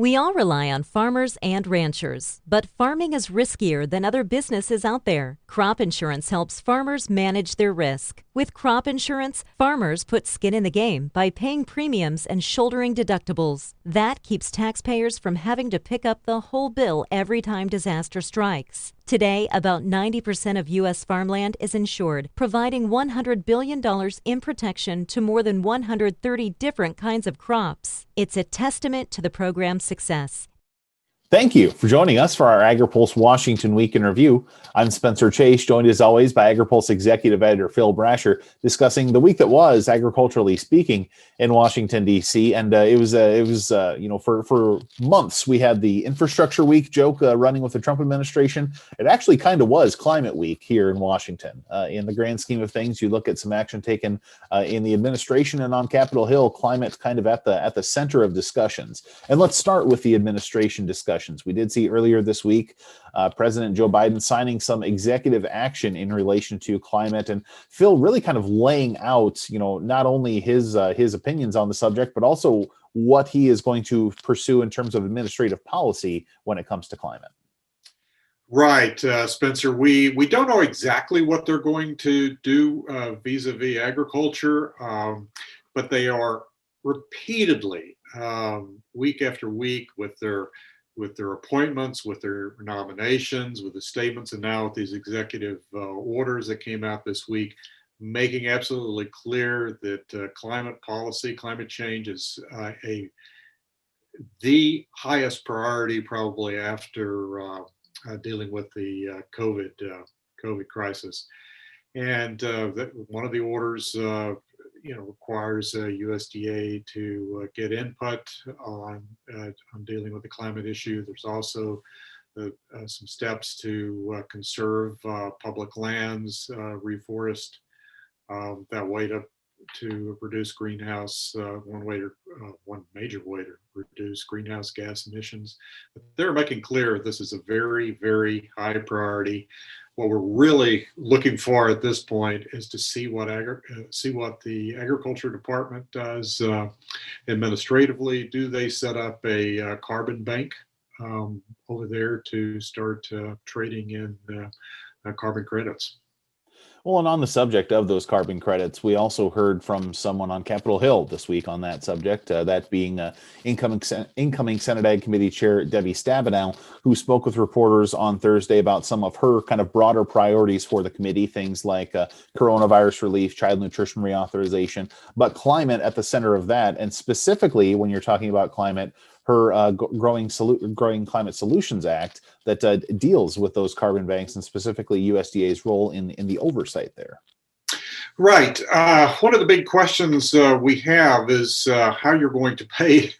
We all rely on farmers and ranchers, but farming is riskier than other businesses out there. Crop insurance helps farmers manage their risk. With crop insurance, farmers put skin in the game by paying premiums and shouldering deductibles. That keeps taxpayers from having to pick up the whole bill every time disaster strikes. Today, about 90% of U.S. farmland is insured, providing $100 billion in protection to more than 130 different kinds of crops. It's a testament to the program's success. Thank you for joining us for our Agri-Pulse Washington Week in Review. I'm Spencer Chase, joined as always by Agri-Pulse Executive Editor Phil Brasher, discussing the week that was, agriculturally speaking, in Washington, D.C. And it was for months we had the Infrastructure Week joke running with the Trump administration. It actually kind of was Climate Week here in Washington. In the grand scheme of things, you look at some action taken in the administration and on Capitol Hill, climate's kind of at the center of discussions. And let's start with the administration discussion. We did see earlier this week President Joe Biden signing some executive action in relation to climate, and Phil really kind of laying out, not only his opinions on the subject, but also what he is going to pursue in terms of administrative policy when it comes to climate. Right, Spencer. We don't know exactly what they're going to do vis-a-vis agriculture, but they are repeatedly, week after week, with their appointments, with their nominations, with the statements, and now with these executive orders that came out this week, making absolutely clear that climate policy, climate change is the highest priority, probably after dealing with the COVID crisis. And that one of the orders requires USDA to get input on dealing with the climate issue. There's also some steps to conserve public lands, reforest, that way to reduce greenhouse, one major way to reduce greenhouse gas emissions. But they're making clear this is a very, very high priority. What we're really looking for at this point is to see what the Agriculture Department does administratively. Do they set up a carbon bank over there to start trading in carbon credits? Well, and on the subject of those carbon credits, we also heard from someone on Capitol Hill this week on that subject, that being incoming Senate Ag Committee Chair Debbie Stabenow, who spoke with reporters on Thursday about some of her kind of broader priorities for the committee, things like coronavirus relief, child nutrition reauthorization, but climate at the center of that. And specifically, when you're talking about climate, her Growing Climate Solutions Act that deals with those carbon banks, and specifically USDA's role in the oversight there. Right. One of the big questions we have is how you're going to pay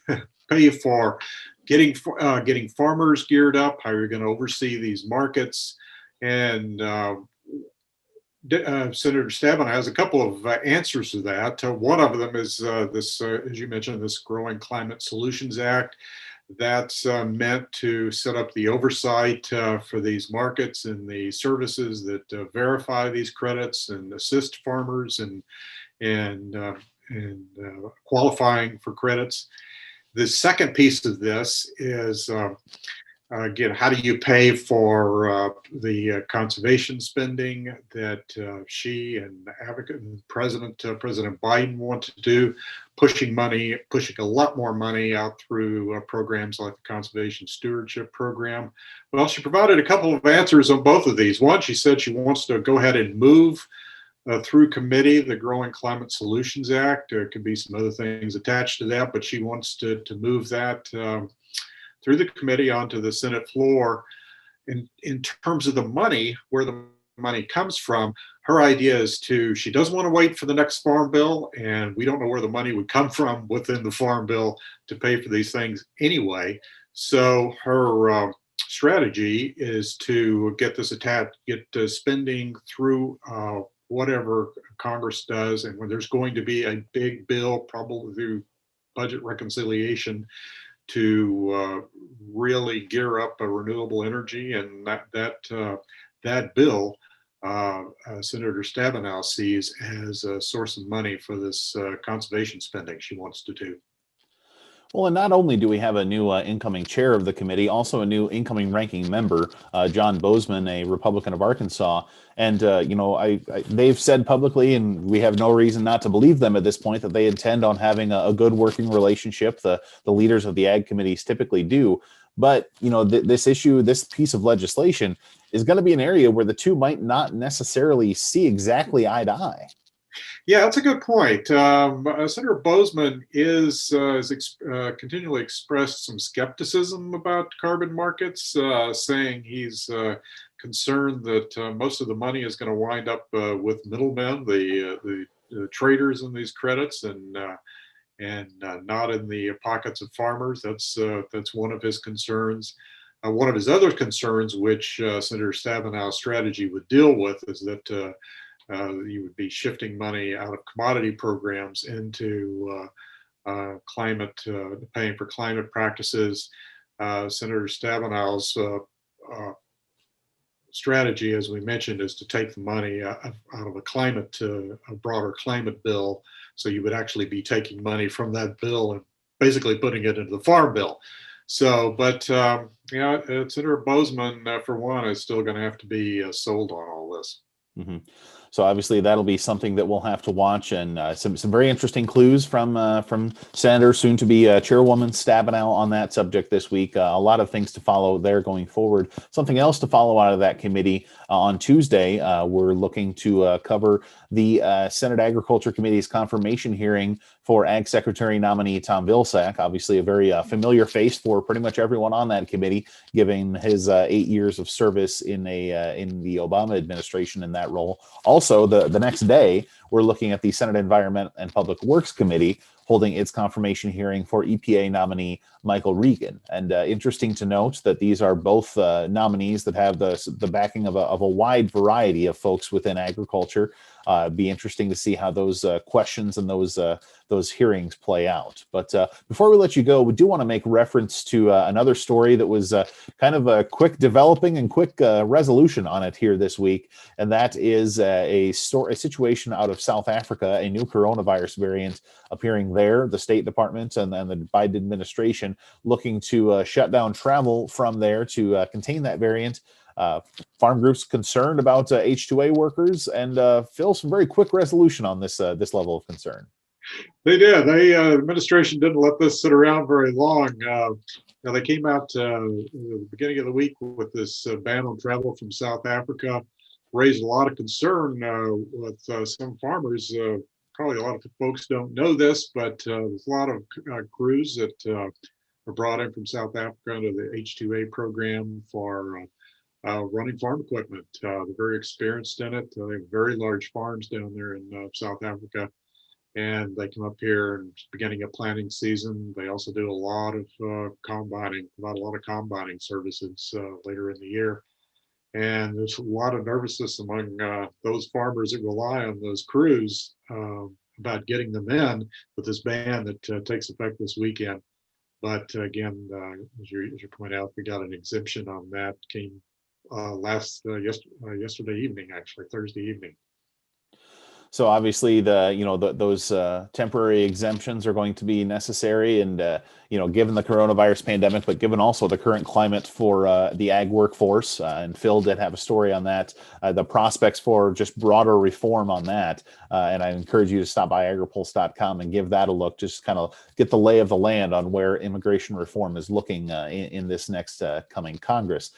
for getting farmers geared up, how you're going to oversee these markets. And Senator Stabenow has a couple of answers to that. One of them is this, as you mentioned, this Growing Climate Solutions Act. That's meant to set up the oversight for these markets and the services that verify these credits and assist farmers and qualifying for credits. The second piece of this is again, how do you pay for the conservation spending that she and President Biden want to do, pushing a lot more money out through programs like the Conservation Stewardship Program. Well, she provided a couple of answers on both of these. One, she said she wants to go ahead and move through committee the Growing Climate Solutions Act. There could be some other things attached to that, but she wants to move that through the committee onto the Senate floor. In terms of the money, where the money comes from, her idea is she doesn't want to wait for the next farm bill, and we don't know where the money would come from within the farm bill to pay for these things anyway. So her strategy is to get this spending through whatever Congress does, and when there's going to be a big bill, probably through budget reconciliation, to really gear up a renewable energy, and that bill Senator Stabenow sees as a source of money for this conservation spending she wants to do. Well, and not only do we have a new incoming chair of the committee, also a new incoming ranking member, John Boozman, a Republican of Arkansas. And, they've said publicly, and we have no reason not to believe them at this point, that they intend on having a good working relationship. The leaders of the ag committees typically do. But, this issue, this piece of legislation is going to be an area where the two might not necessarily see exactly eye to eye. Yeah, that's a good point. Senator Boozman continually expressed some skepticism about carbon markets, saying he's concerned that most of the money is going to wind up with middlemen, the traders in these credits, and not in the pockets of farmers. That's one of his concerns. One of his other concerns, which Senator Stabenow's strategy would deal with, is that you would be shifting money out of commodity programs into paying for climate practices. Senator Stabenow's strategy, as we mentioned, is to take the money out of a broader climate bill. So you would actually be taking money from that bill and basically putting it into the farm bill. So, but Senator Boozman, for one, is still going to have to be sold on all this. Mm-hmm. So obviously that'll be something that we'll have to watch, and some very interesting clues from Senator, soon to be Chairwoman Stabenow on that subject this week. A lot of things to follow there going forward. Something else to follow out of that committee on Tuesday. We're looking to cover the Senate Agriculture Committee's confirmation hearing for Ag Secretary nominee Tom Vilsack. Obviously a very familiar face for pretty much everyone on that committee, given his 8 years of service in the Obama administration in that role. Also, the next day, we're looking at the Senate Environment and Public Works Committee holding its confirmation hearing for EPA nominee Michael Regan. And interesting to note that these are both nominees that have the backing of a wide variety of folks within agriculture. Be interesting to see how those questions and those hearings play out. But before we let you go, we do want to make reference to another story that was kind of a quick developing and quick resolution on it here this week, and that is a situation out of South Africa, a new coronavirus variant appearing there. The State Department and the Biden administration looking to shut down travel from there to contain that variant. Farm groups concerned about H2A workers, and Phil, some very quick resolution on this level of concern. They did. The administration didn't let this sit around very long. They came out at the beginning of the week with this ban on travel from South Africa, raised a lot of concern with some farmers. Probably a lot of folks don't know this, but there's a lot of crews that are brought in from South Africa under the H2A program for running farm equipment. They're very experienced in it. They have very large farms down there in South Africa, and they come up here and beginning of planting season. They also do a lot of combining, provide a lot of combining services later in the year. And there's a lot of nervousness among those farmers that rely on those crews about getting them in with this ban that takes effect this weekend. But again, as you point out, we got an exemption on that. Came yesterday evening, actually Thursday evening. So obviously those temporary exemptions are going to be necessary, and given the coronavirus pandemic, but given also the current climate for the ag workforce, and Phil did have a story on that, the prospects for just broader reform on that, and I encourage you to stop by Agri-Pulse.com and give that a look, just kind of get the lay of the land on where immigration reform is looking in this next coming Congress.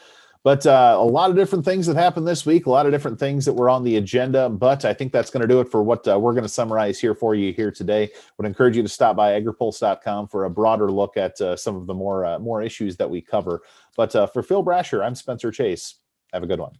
But a lot of different things that happened this week, a lot of different things that were on the agenda. But I think that's going to do it for what we're going to summarize here for you here today. Would encourage you to stop by agripulse.com for a broader look at some of the more issues that we cover. But for Phil Brasher, I'm Spencer Chase. Have a good one.